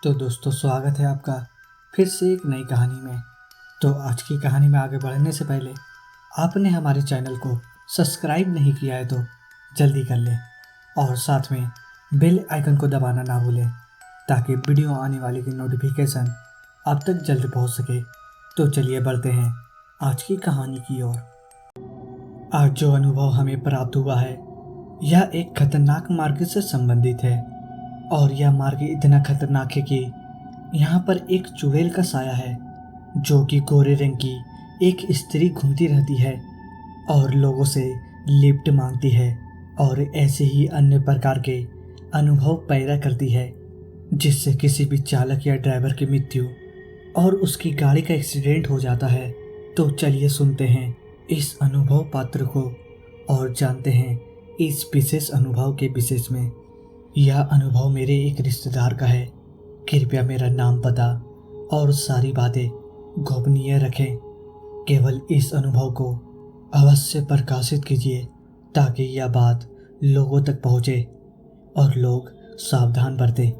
तो दोस्तों, स्वागत है आपका फिर से एक नई कहानी में। तो आज की कहानी में आगे बढ़ने से पहले आपने हमारे चैनल को सब्सक्राइब नहीं किया है तो जल्दी कर लें और साथ में बेल आइकन को दबाना ना भूलें ताकि वीडियो आने वाली की नोटिफिकेशन आप तक जल्द पहुंच सके। तो चलिए बढ़ते हैं आज की कहानी की ओर। आज जो अनुभव हमें प्राप्त हुआ है यह एक खतरनाक मार्ग से संबंधित है और यह मार्ग इतना खतरनाक है कि यहाँ पर एक चुड़ैल का साया है जो कि गोरे रंग की एक स्त्री घूमती रहती है और लोगों से लिफ्ट मांगती है और ऐसे ही अन्य प्रकार के अनुभव पैदा करती है जिससे किसी भी चालक या ड्राइवर की मृत्यु और उसकी गाड़ी का एक्सीडेंट हो जाता है। तो चलिए सुनते हैं इस अनुभव पात्र को और जानते हैं इस विशेष अनुभव के विशेष में। यह अनुभव मेरे एक रिश्तेदार का है। कृपया मेरा नाम, पता और सारी बातें गोपनीय रखें। केवल इस अनुभव को अवश्य प्रकाशित कीजिए ताकि यह बात लोगों तक पहुंचे और लोग सावधान बरतें।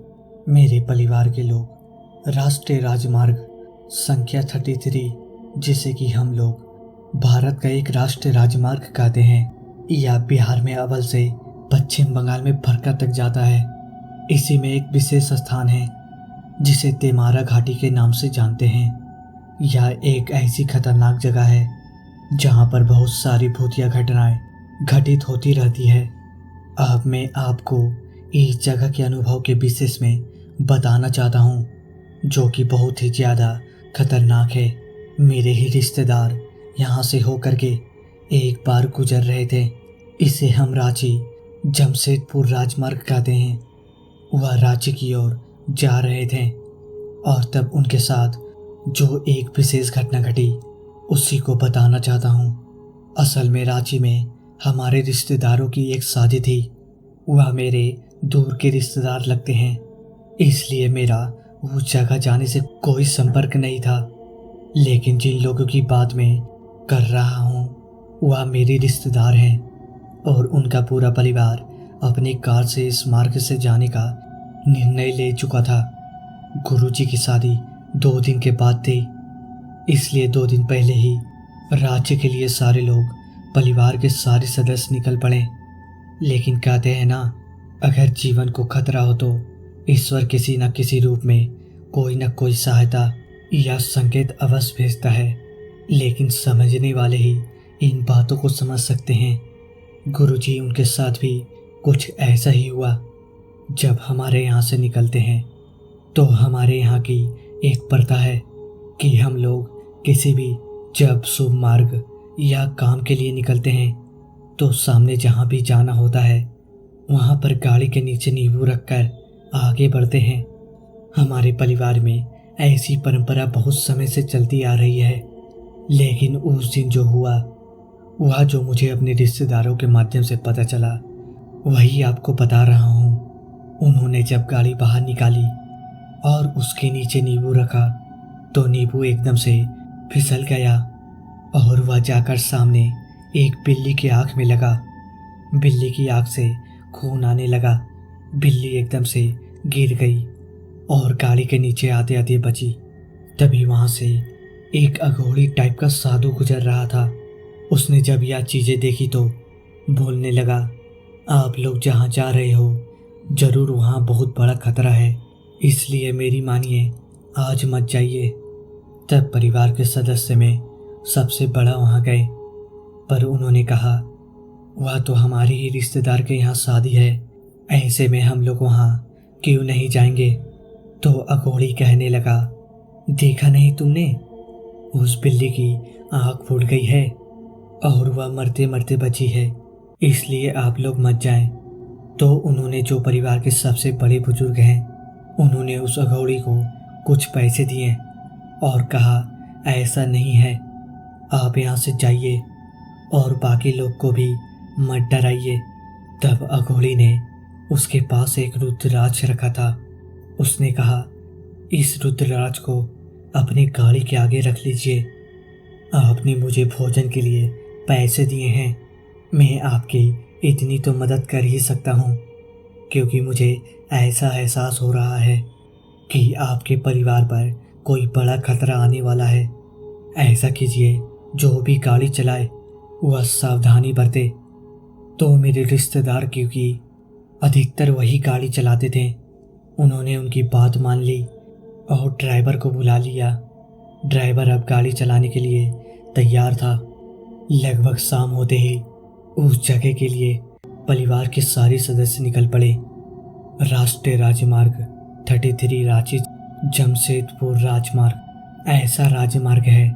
मेरे परिवार के लोग राष्ट्रीय राजमार्ग संख्या 33, जिसे कि हम लोग भारत का एक राष्ट्रीय राजमार्ग कहते हैं, यह बिहार में अव्वल से पश्चिम बंगाल में फरक्का तक जाता है। इसी में एक विशेष स्थान है जिसे तेमारा घाटी के नाम से जानते हैं। यह एक ऐसी खतरनाक जगह है जहां पर बहुत सारी भूतिया घटनाएं घटित होती रहती है। अब मैं आपको इस जगह के अनुभव के विशेष में बताना चाहता हूं जो कि बहुत ही ज़्यादा खतरनाक है। मेरे ही रिश्तेदार यहाँ से होकर के एक बार गुजर रहे थे। इसे हम रांची जमशेदपुर राजमार्ग कहते हैं। वह रांची की ओर जा रहे थे और तब उनके साथ जो एक विशेष घटना घटी उसी को बताना चाहता हूँ। असल में रांची में हमारे रिश्तेदारों की एक शादी थी। वह मेरे दूर के रिश्तेदार लगते हैं, इसलिए मेरा उस जगह जाने से कोई संपर्क नहीं था। लेकिन जिन लोगों की बात मैं कर रहा हूँ वह मेरे रिश्तेदार हैं और उनका पूरा परिवार अपनी कार से इस मार्ग से जाने का निर्णय ले चुका था। गुरुजी की शादी 2 दिन के बाद थी, इसलिए 2 दिन पहले ही राज्य के लिए सारे लोग, परिवार के सारे सदस्य निकल पड़े। लेकिन कहते हैं ना, अगर जीवन को खतरा हो तो ईश्वर किसी न किसी रूप में कोई न कोई सहायता या संकेत अवश्य भेजता है। लेकिन समझने वाले ही इन बातों को समझ सकते हैं। गुरुजी, उनके साथ भी कुछ ऐसा ही हुआ। जब हमारे यहाँ से निकलते हैं तो हमारे यहाँ की एक प्रथा है कि हम लोग किसी भी जब शुभ मार्ग या काम के लिए निकलते हैं तो सामने जहाँ भी जाना होता है वहाँ पर गाड़ी के नीचे नींबू रखकर आगे बढ़ते हैं। हमारे परिवार में ऐसी परंपरा बहुत समय से चलती आ रही है। लेकिन उस दिन जो हुआ वह जो मुझे अपने रिश्तेदारों के माध्यम से पता चला वही आपको बता रहा हूँ। उन्होंने जब गाड़ी बाहर निकाली और उसके नीचे नींबू रखा तो नींबू एकदम से फिसल गया और वह जाकर सामने एक बिल्ली की आँख में लगा। बिल्ली की आँख से खून आने लगा। बिल्ली एकदम से गिर गई और गाड़ी के नीचे आते आते बची। तभी वहाँ से एक अघोड़ी टाइप का साधु गुजर रहा था। उसने जब यह चीज़ें देखी तो बोलने लगा, आप लोग जहाँ जा रहे हो ज़रूर वहाँ बहुत बड़ा खतरा है, इसलिए मेरी मानिए, आज मत जाइए। तब परिवार के सदस्य में सबसे बड़ा वहाँ गए, पर उन्होंने कहा वह तो हमारे ही रिश्तेदार के यहाँ शादी है, ऐसे में हम लोग वहाँ क्यों नहीं जाएंगे। तो अघोड़ी कहने लगा, देखा नहीं तुमने, उस बिल्ली की आँख फूट गई है और वह मरते मरते बची है, इसलिए आप लोग मत जाएं। तो उन्होंने, जो परिवार के सबसे बड़े बुजुर्ग हैं, उन्होंने उस अघोड़ी को कुछ पैसे दिए और कहा, ऐसा नहीं है, आप यहाँ से जाइए और बाकी लोग को भी मत डराइए। तब अघोड़ी ने उसके पास एक रुद्राक्ष रखा था। उसने कहा, इस रुद्राक्ष को अपनी गाड़ी के आगे रख लीजिए। आपने मुझे भोजन के लिए पैसे दिए हैं, मैं आपकी इतनी तो मदद कर ही सकता हूँ, क्योंकि मुझे ऐसा एहसास हो रहा है कि आपके परिवार पर कोई बड़ा खतरा आने वाला है। ऐसा कीजिए, जो भी गाड़ी चलाए वह सावधानी बरते। तो मेरे रिश्तेदार, क्योंकि अधिकतर वही गाड़ी चलाते थे, उन्होंने उनकी बात मान ली और ड्राइवर को बुला लिया। ड्राइवर अब गाड़ी चलाने के लिए तैयार था। लगभग शाम होते ही उस जगह के लिए परिवार के सारे सदस्य निकल पड़े। राष्ट्रीय राजमार्ग 33 रांची जमशेदपुर राजमार्ग ऐसा राजमार्ग है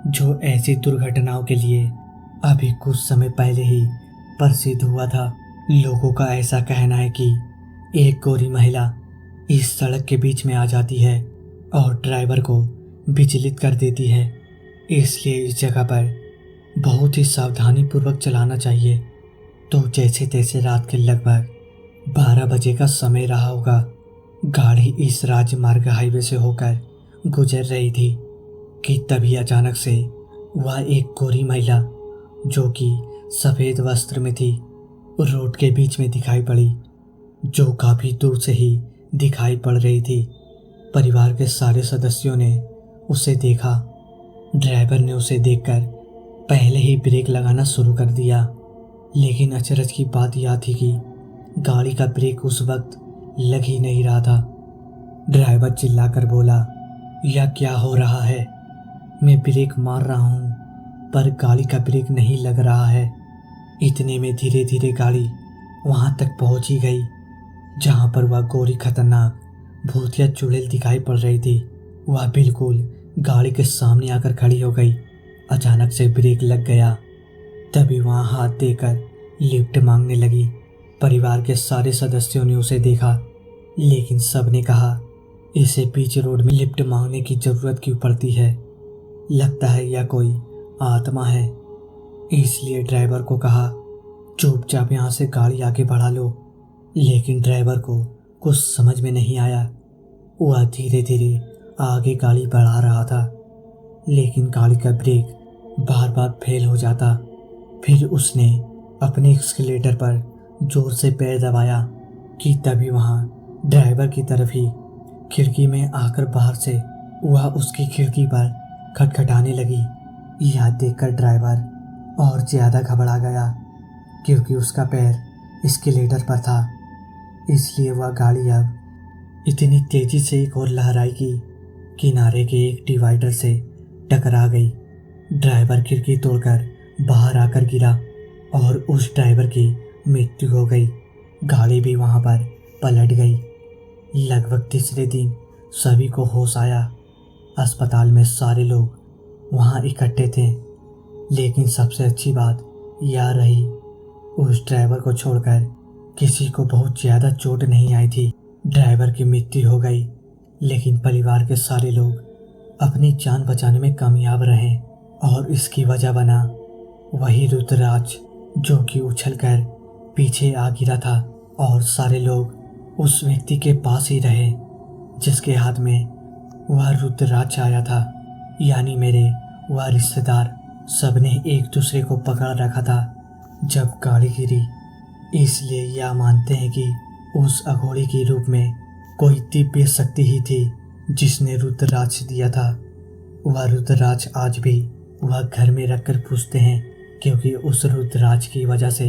जो ऐसी दुर्घटनाओं के लिए अभी कुछ समय पहले ही प्रसिद्ध हुआ था। लोगों का ऐसा कहना है कि एक गोरी महिला इस सड़क के बीच में आ जाती है और ड्राइवर को विचलित कर देती है। इसलिए इस जगह पर बहुत ही सावधानी पूर्वक चलाना चाहिए। तो जैसे तैसे रात के लगभग 12 बजे का समय रहा होगा। गाड़ी इस राजमार्ग हाईवे से होकर गुजर रही थी कि तभी अचानक से वह एक गोरी महिला जो कि सफ़ेद वस्त्र में थी रोड के बीच में दिखाई पड़ी, जो काफ़ी दूर से ही दिखाई पड़ रही थी। परिवार के सारे सदस्यों ने उसे देखा। ड्राइवर ने उसे देखकर पहले ही ब्रेक लगाना शुरू कर दिया, लेकिन अचरज की बात यह थी कि गाड़ी का ब्रेक उस वक्त लग ही नहीं रहा था। ड्राइवर चिल्लाकर बोला, यह क्या हो रहा है? मैं ब्रेक मार रहा हूँ पर गाड़ी का ब्रेक नहीं लग रहा है। इतने में धीरे धीरे गाड़ी वहाँ तक पहुँच ही गई जहाँ पर वह गोरी खतरनाक भूतिया चुड़ैल दिखाई पड़ रही थी। वह बिल्कुल गाड़ी के सामने आकर खड़ी हो गई। अचानक से ब्रेक लग गया। तभी वहाँ हाथ देकर लिफ्ट मांगने लगी। परिवार के सारे सदस्यों ने उसे देखा, लेकिन सब ने कहा, इसे बीच रोड में लिफ्ट मांगने की ज़रूरत क्यों पड़ती है? लगता है यह कोई आत्मा है। इसलिए ड्राइवर को कहा, चुपचाप यहाँ से गाड़ी आगे बढ़ा लो। लेकिन ड्राइवर को कुछ समझ में नहीं आया। वह धीरे धीरे आगे गाड़ी बढ़ा रहा था, लेकिन गाड़ी का ब्रेक बार बार फेल हो जाता। फिर उसने अपने एक्सीलरेटर पर जोर से पैर दबाया कि तभी वहाँ ड्राइवर की तरफ ही खिड़की में आकर बाहर से वह उसकी खिड़की पर खटखटाने लगी। यह देखकर ड्राइवर और ज़्यादा घबरा गया, क्योंकि उसका पैर एस्केलेटर पर था। इसलिए वह गाड़ी अब इतनी तेज़ी से एक और लहराई कि किनारे के एक डिवाइडर से टकरा गई। ड्राइवर खिड़की तोड़कर बाहर आकर गिरा और उस ड्राइवर की मृत्यु हो गई। गाड़ी भी वहाँ पर पलट गई। लगभग तीसरे दिन सभी को होश आया। अस्पताल में सारे लोग वहाँ इकट्ठे थे, लेकिन सबसे अच्छी बात यह रही, उस ड्राइवर को छोड़कर किसी को बहुत ज़्यादा चोट नहीं आई थी। ड्राइवर की मृत्यु हो गई, लेकिन परिवार के सारे लोग अपनी जान बचाने में कामयाब रहे और इसकी वजह बना वही रुद्रराज जो कि उछलकर पीछे आ गिरा था। और सारे लोग उस व्यक्ति के पास ही रहे जिसके हाथ में वह रुद्रराज आया था, यानी मेरे वह रिश्तेदार। सबने एक दूसरे को पकड़ रखा था जब गाड़ी गिरी। इसलिए यह मानते हैं कि उस अघोरी के रूप में कोई दिव्य शक्ति ही थी जिसने रुद्रराज दिया था। वह रुद्रराज आज भी वह घर में रखकर पूजते हैं, क्योंकि उस रुद्रराज की वजह से